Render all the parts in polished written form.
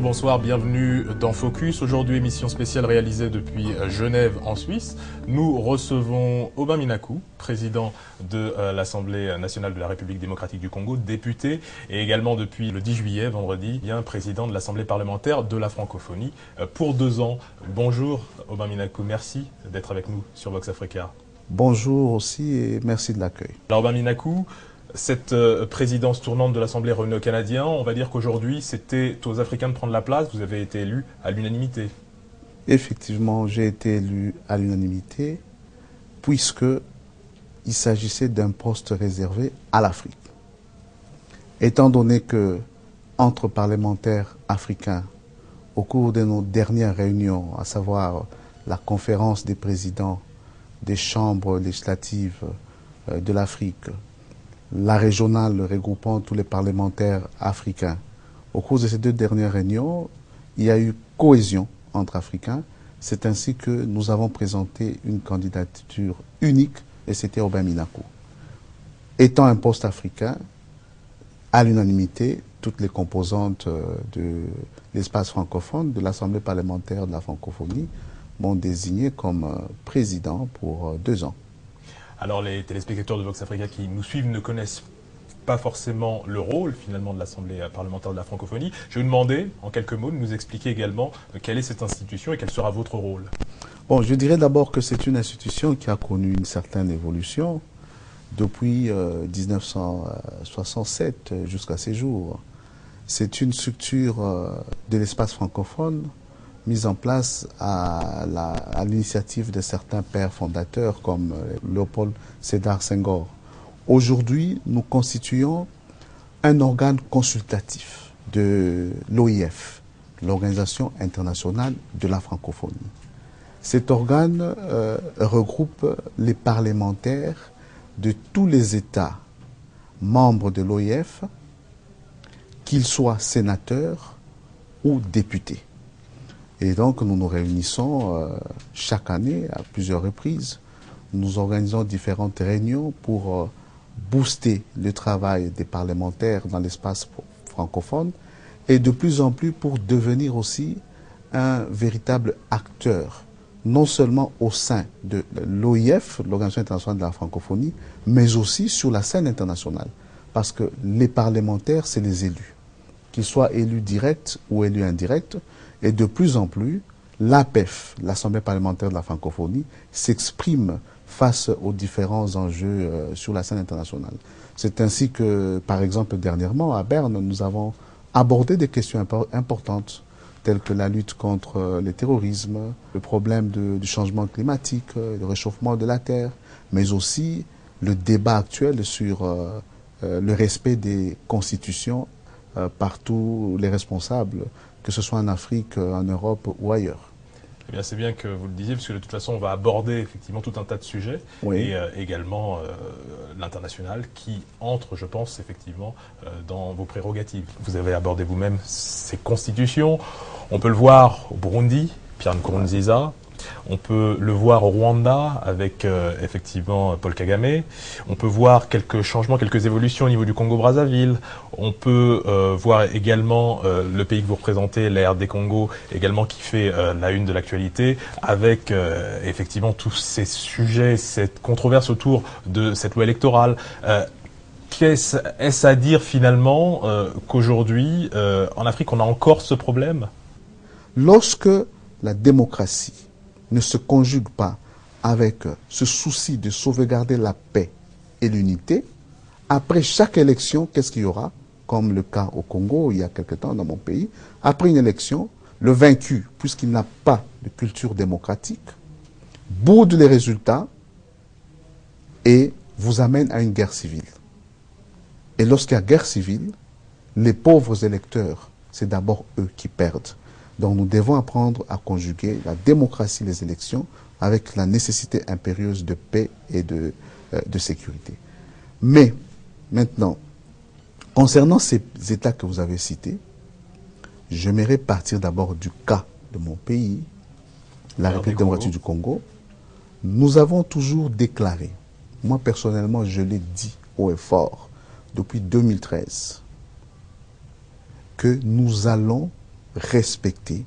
bonsoir, bienvenue dans Focus. Aujourd'hui, émission spéciale réalisée depuis Genève en Suisse. Nous recevons Aubin Minaku, président de l'Assemblée nationale de la République démocratique du Congo, député, et également depuis le 10 juillet, vendredi, bien président de l'Assemblée parlementaire de la francophonie pour 2 ans. Bonjour Aubin Minaku, merci d'être avec nous sur Vox Africa. Bonjour aussi et merci de l'accueil. Alors Aubin Minaku, cette présidence tournante de l'Assemblée réunie aux Canadiens, on va dire qu'aujourd'hui, c'était aux Africains de prendre la place. Vous avez été élu à l'unanimité. Effectivement, j'ai été élu à l'unanimité puisque il s'agissait d'un poste réservé à l'Afrique. Étant donné que, entre parlementaires africains, au cours de nos dernières réunions, à savoir la conférence des présidents des chambres législatives de l'Afrique, la régionale regroupant tous les parlementaires africains. Au cours de ces 2 dernières réunions, il y a eu cohésion entre Africains. C'est ainsi que nous avons présenté une candidature unique et c'était Aubin Minaku. Étant un poste africain, à l'unanimité, toutes les composantes de l'espace francophone, de l'Assemblée parlementaire de la francophonie, m'ont désigné comme président pour 2 ans. Alors les téléspectateurs de Vox Africa qui nous suivent ne connaissent pas forcément le rôle finalement de l'Assemblée parlementaire de la francophonie. Je vais vous demander en quelques mots de nous expliquer également quelle est cette institution et quel sera votre rôle. Bon, je dirais d'abord que c'est une institution qui a connu une certaine évolution depuis 1967 jusqu'à ces jours. C'est une structure de l'espace francophone mise en place à l'initiative de certains pères fondateurs comme Léopold Sédar Senghor. Aujourd'hui, nous constituons un organe consultatif de l'OIF, l'Organisation internationale de la francophonie. Cet organe regroupe les parlementaires de tous les États membres de l'OIF, qu'ils soient sénateurs ou députés. Et donc, nous nous réunissons chaque année à plusieurs reprises. Nous organisons différentes réunions pour booster le travail des parlementaires dans l'espace francophone et de plus en plus pour devenir aussi un véritable acteur, non seulement au sein de l'OIF, l'Organisation internationale de la francophonie, mais aussi sur la scène internationale. Parce que les parlementaires, c'est les élus, qu'ils soient élus directs ou élus indirects. Et de plus en plus, l'APEF, l'Assemblée parlementaire de la francophonie, s'exprime face aux différents enjeux sur la scène internationale. C'est ainsi que, par exemple, dernièrement, à Berne, nous avons abordé des questions importantes, telles que la lutte contre le terrorisme, le problème du changement climatique, le réchauffement de la Terre, mais aussi le débat actuel sur le respect des constitutions par tous les responsables, que ce soit en Afrique, en Europe ou ailleurs. Eh bien, c'est bien que vous le disiez, parce que de toute façon, on va aborder effectivement tout un tas de sujets, oui. Et également l'international qui entre, je pense, effectivement, dans vos prérogatives. Vous avez abordé vous-même ces constitutions. On peut le voir au Burundi, Pierre Nkurunziza. On peut le voir au Rwanda avec effectivement Paul Kagame. On peut voir quelques changements, quelques évolutions au niveau du Congo-Brazzaville. On peut voir également le pays que vous représentez, la RD Congo, également qui fait la une de l'actualité, avec effectivement tous ces sujets, cette controverse autour de cette loi électorale. Est-ce à dire finalement qu'aujourd'hui, en Afrique, on a encore ce problème? Lorsque la démocratie ne se conjugue pas avec ce souci de sauvegarder la paix et l'unité, après chaque élection, qu'est-ce qu'il y aura? Comme le cas au Congo, il y a quelque temps dans mon pays, après une élection, le vaincu, puisqu'il n'a pas de culture démocratique, boude les résultats et vous amène à une guerre civile. Et lorsqu'il y a guerre civile, les pauvres électeurs, c'est d'abord eux qui perdent. Donc nous devons apprendre à conjuguer la démocratie, les élections, avec la nécessité impérieuse de paix et de sécurité. Mais maintenant, concernant ces États que vous avez cités, j'aimerais partir d'abord du cas de mon pays, la République démocratique du Congo. Nous avons toujours déclaré, moi personnellement je l'ai dit haut et fort, depuis 2013, que nous allons respecter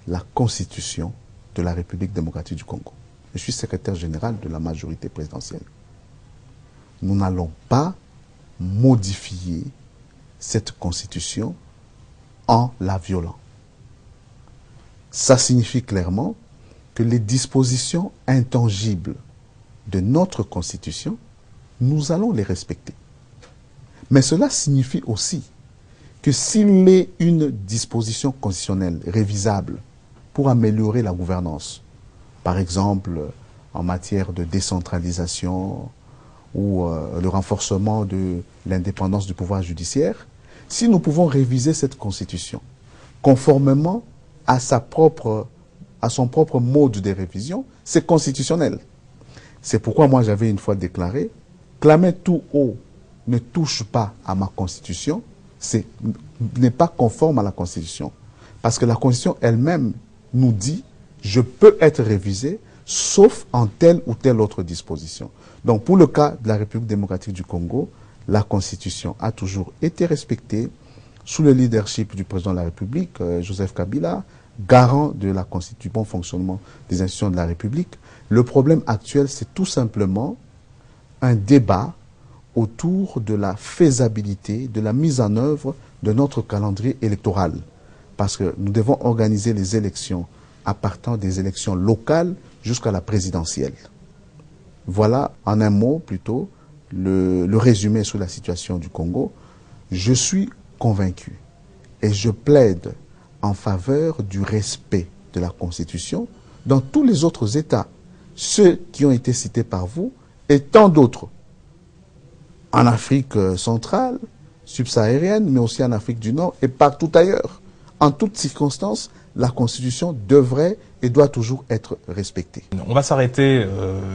la Constitution de la République démocratique du Congo. Je suis secrétaire général de la majorité présidentielle. Nous n'allons pas modifier cette Constitution en la violant. Ça signifie clairement que les dispositions intangibles de notre Constitution, nous allons les respecter. Mais cela signifie aussi que s'il est une disposition constitutionnelle révisable pour améliorer la gouvernance, par exemple en matière de décentralisation ou le renforcement de l'indépendance du pouvoir judiciaire, si nous pouvons réviser cette Constitution conformément à son propre mode de révision, c'est constitutionnel. C'est pourquoi moi j'avais une fois déclaré, clamer tout haut ne touche pas à ma Constitution, n'est pas conforme à la Constitution. Parce que la Constitution elle-même nous dit, je peux être révisé, sauf en telle ou telle autre disposition. Donc pour le cas de la République démocratique du Congo, la Constitution a toujours été respectée sous le leadership du président de la République, Joseph Kabila, garant de du bon fonctionnement des institutions de la République. Le problème actuel, c'est tout simplement un débat autour de la faisabilité, de la mise en œuvre de notre calendrier électoral. Parce que nous devons organiser les élections à partir des élections locales jusqu'à la présidentielle. Voilà, en un mot plutôt, le résumé sur la situation du Congo. Je suis convaincu et je plaide en faveur du respect de la Constitution dans tous les autres États, ceux qui ont été cités par vous et tant d'autres, en Afrique centrale, subsaharienne, mais aussi en Afrique du Nord et partout ailleurs. En toutes circonstances, la Constitution devrait et doit toujours être respectée. On va s'arrêter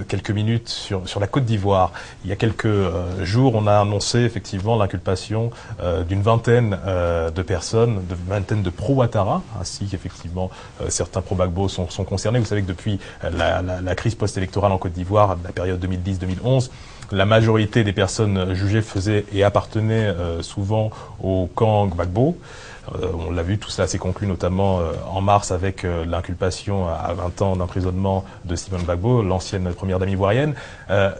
quelques minutes sur la Côte d'Ivoire. Il y a quelques jours, on a annoncé effectivement l'inculpation d'une vingtaine de personnes, d'une vingtaine de pro-Ouattara, ainsi qu'effectivement certains pro-Gbagbo sont concernés. Vous savez que depuis la crise post-électorale en Côte d'Ivoire, la période 2010-2011, la majorité des personnes jugées faisaient et appartenaient souvent au camp Gbagbo. On l'a vu, tout cela s'est conclu notamment en mars avec l'inculpation à 20 ans d'emprisonnement de Simone Gbagbo, l'ancienne première dame ivoirienne.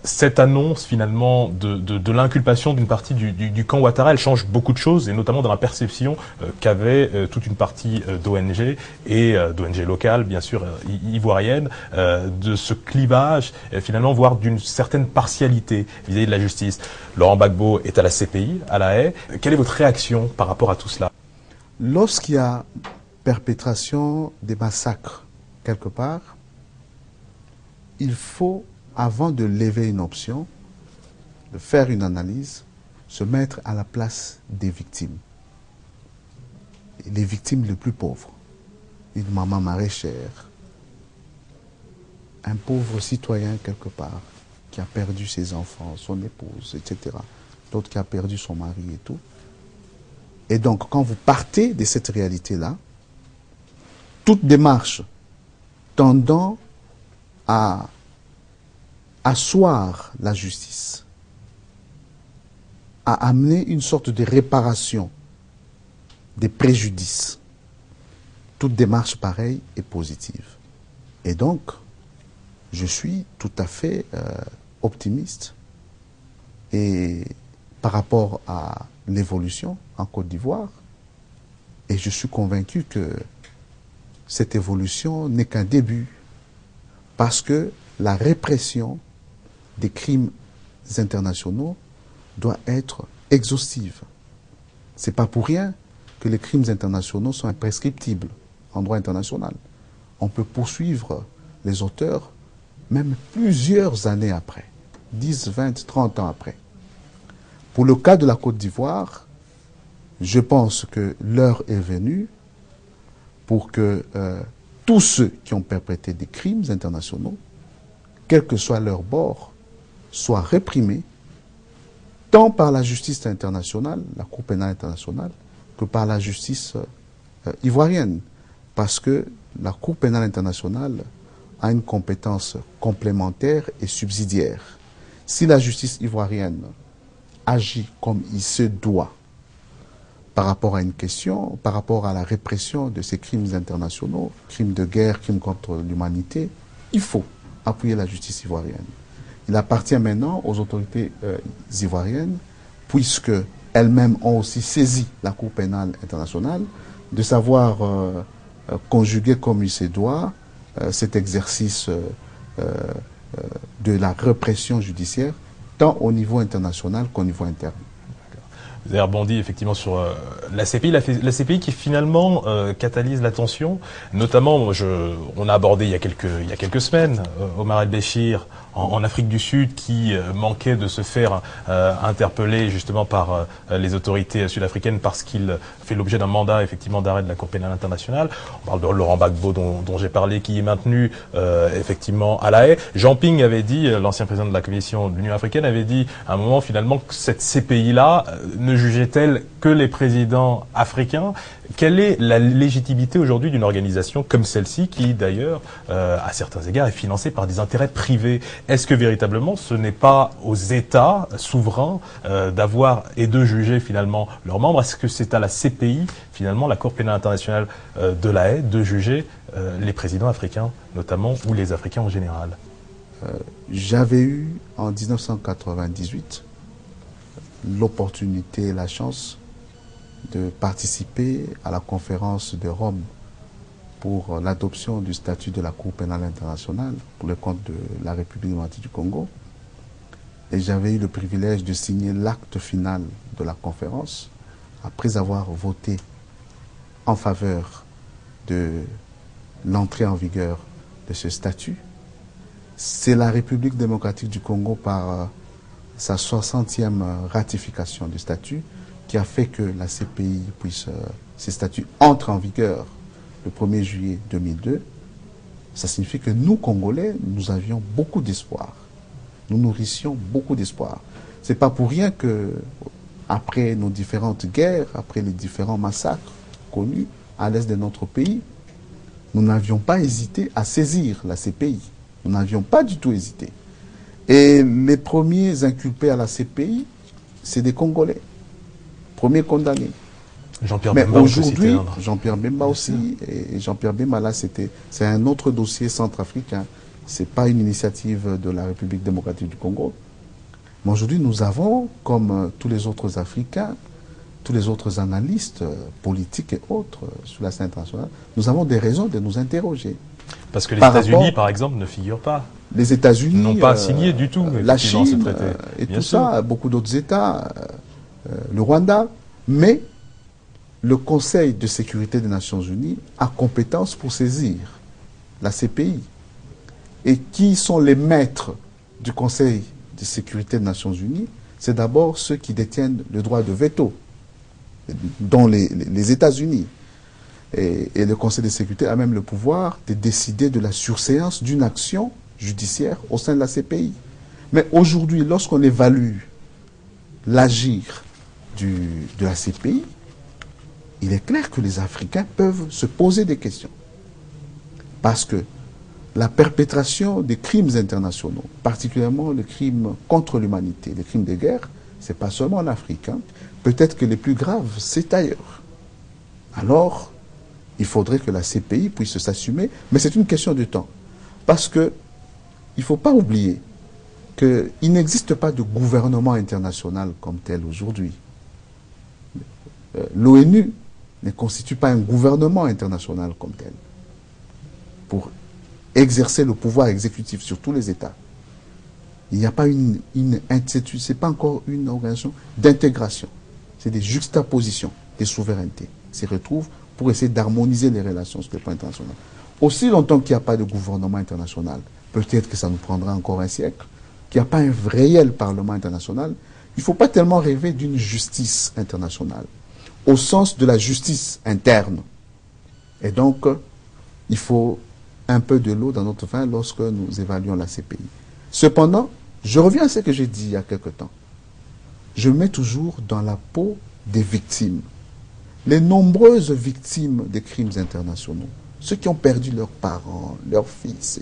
Cette annonce finalement de l'inculpation d'une partie du camp Ouattara, elle change beaucoup de choses, et notamment dans la perception qu'avait toute une partie d'ONG et d'ONG locales, bien sûr, ivoiriennes, de ce clivage, finalement, voire d'une certaine partialité vis-à-vis de la justice. Laurent Gbagbo est à la CPI, à La Haye. Quelle est votre réaction par rapport à tout cela ? Lorsqu'il y a perpétration des massacres quelque part, il faut, avant de lever une option, de faire une analyse, se mettre à la place des victimes. Les victimes les plus pauvres. Une maman maraîchère, un pauvre citoyen quelque part, qui a perdu ses enfants, son épouse, etc. D'autres qui a perdu son mari et tout. Et donc, quand vous partez de cette réalité-là, toute démarche tendant à asseoir la justice, à amener une sorte de réparation des préjudices, toute démarche pareille est positive. Et donc, je suis tout à fait optimiste et par rapport à l'évolution en Côte d'Ivoire, et je suis convaincu que cette évolution n'est qu'un début, parce que la répression des crimes internationaux doit être exhaustive. Ce n'est pas pour rien que les crimes internationaux sont imprescriptibles en droit international. On peut poursuivre les auteurs même plusieurs années après, 10, 20, 30 ans après. Pour le cas de la Côte d'Ivoire, je pense que l'heure est venue pour que tous ceux qui ont perpétré des crimes internationaux, quel que soit leur bord, soient réprimés tant par la justice internationale, la Cour pénale internationale, que par la justice ivoirienne. Parce que la Cour pénale internationale a une compétence complémentaire et subsidiaire. Si la justice ivoirienne agit comme il se doit par rapport à une question, par rapport à la répression de ces crimes internationaux, crimes de guerre, crimes contre l'humanité, il faut appuyer la justice ivoirienne. Il appartient maintenant aux autorités ivoiriennes, puisque elles-mêmes ont aussi saisi la Cour pénale internationale, de savoir conjuguer comme il se doit cet exercice de la répression judiciaire, tant au niveau international qu'au niveau interne. Vous avez rebondi effectivement sur la CPI, la CPI qui finalement catalyse l'attention, notamment, on a abordé il y a quelques semaines Omar el-Béchir en Afrique du Sud qui manquait de se faire interpeller justement par les autorités sud-africaines parce qu'il fait l'objet d'un mandat effectivement d'arrêt de la Cour pénale internationale. On parle de Laurent Gbagbo dont j'ai parlé, qui est maintenu effectivement à La Haye. Jean Ping avait dit, l'ancien président de la Commission de l'Union africaine, avait dit à un moment finalement que cette CPI-là ne jugeait-elle que les présidents africains. Quelle est la légitimité aujourd'hui d'une organisation comme celle-ci qui d'ailleurs, à certains égards, est financée par des intérêts privés? Est-ce que véritablement ce n'est pas aux États souverains d'avoir et de juger finalement leurs membres? Est-ce que c'est à la CPI, finalement, la Cour pénale internationale de La Haye, de juger les présidents africains notamment, ou les Africains en général? J'avais eu en 1998 l'opportunité et la chance de participer à la conférence de Rome pour l'adoption du statut de la Cour pénale internationale pour le compte de la République démocratique du Congo. Et j'avais eu le privilège de signer l'acte final de la conférence après avoir voté en faveur de l'entrée en vigueur de ce statut. C'est la République démocratique du Congo, par sa 60e ratification du statut, qui a fait que la CPI ces statuts entrent en vigueur le 1er juillet 2002. Ça signifie que nous, Congolais, nous avions beaucoup d'espoir. Nous nourrissions beaucoup d'espoir. C'est pas pour rien que, après nos différentes guerres, après les différents massacres connus à l'est de notre pays, nous n'avions pas hésité à saisir la CPI. Nous n'avions pas du tout hésité. Et les premiers inculpés à la CPI, c'est des Congolais. Premiers condamnés. Jean-Pierre Mais Bemba, aujourd'hui, Jean-Pierre Bemba aussi, et Jean-Pierre Bemba, là, c'est un autre dossier centrafricain. C'est pas une initiative de la République démocratique du Congo. Mais aujourd'hui, nous avons, comme tous les autres Africains, tous les autres analystes politiques et autres sur la scène internationale, nous avons des raisons de nous interroger. Parce que les États-Unis, par exemple, ne figurent pas. Les États-Unis n'ont pas signé du tout la Chine ce traité. Et tout ça, beaucoup d'autres États, le Rwanda, mais le Conseil de sécurité des Nations Unies a compétence pour saisir la CPI. Et qui sont les maîtres du Conseil de sécurité des Nations Unies? C'est d'abord ceux qui détiennent le droit de veto, dont les États-Unis. Et le Conseil de sécurité a même le pouvoir de décider de la surséance d'une action judiciaire au sein de la CPI. Mais aujourd'hui, lorsqu'on évalue l'agir de la CPI, il est clair que les Africains peuvent se poser des questions. Parce que la perpétration des crimes internationaux, particulièrement les crimes contre l'humanité, les crimes de guerre, ce n'est pas seulement en Afrique. Hein. Peut-être que les plus graves, c'est ailleurs. Alors, il faudrait que la CPI puisse s'assumer, mais c'est une question de temps. Parce que il ne faut pas oublier qu'il n'existe pas de gouvernement international comme tel aujourd'hui. L'ONU ne constitue pas un gouvernement international comme tel pour exercer le pouvoir exécutif sur tous les États. Il n'y a pas c'est pas encore une organisation d'intégration. C'est des juxtapositions des souverainetés qui se retrouvent pour essayer d'harmoniser les relations sur le plan international. Aussi longtemps qu'il n'y a pas de gouvernement international, peut-être que ça nous prendra encore un siècle, qu'il n'y a pas un réel Parlement international, il ne faut pas tellement rêver d'une justice internationale, au sens de la justice interne. Et donc, il faut un peu de l'eau dans notre vin lorsque nous évaluons la CPI. Cependant, je reviens à ce que j'ai dit il y a quelque temps. Je mets toujours dans la peau des victimes. Les nombreuses victimes des crimes internationaux, ceux qui ont perdu leurs parents, leurs fils,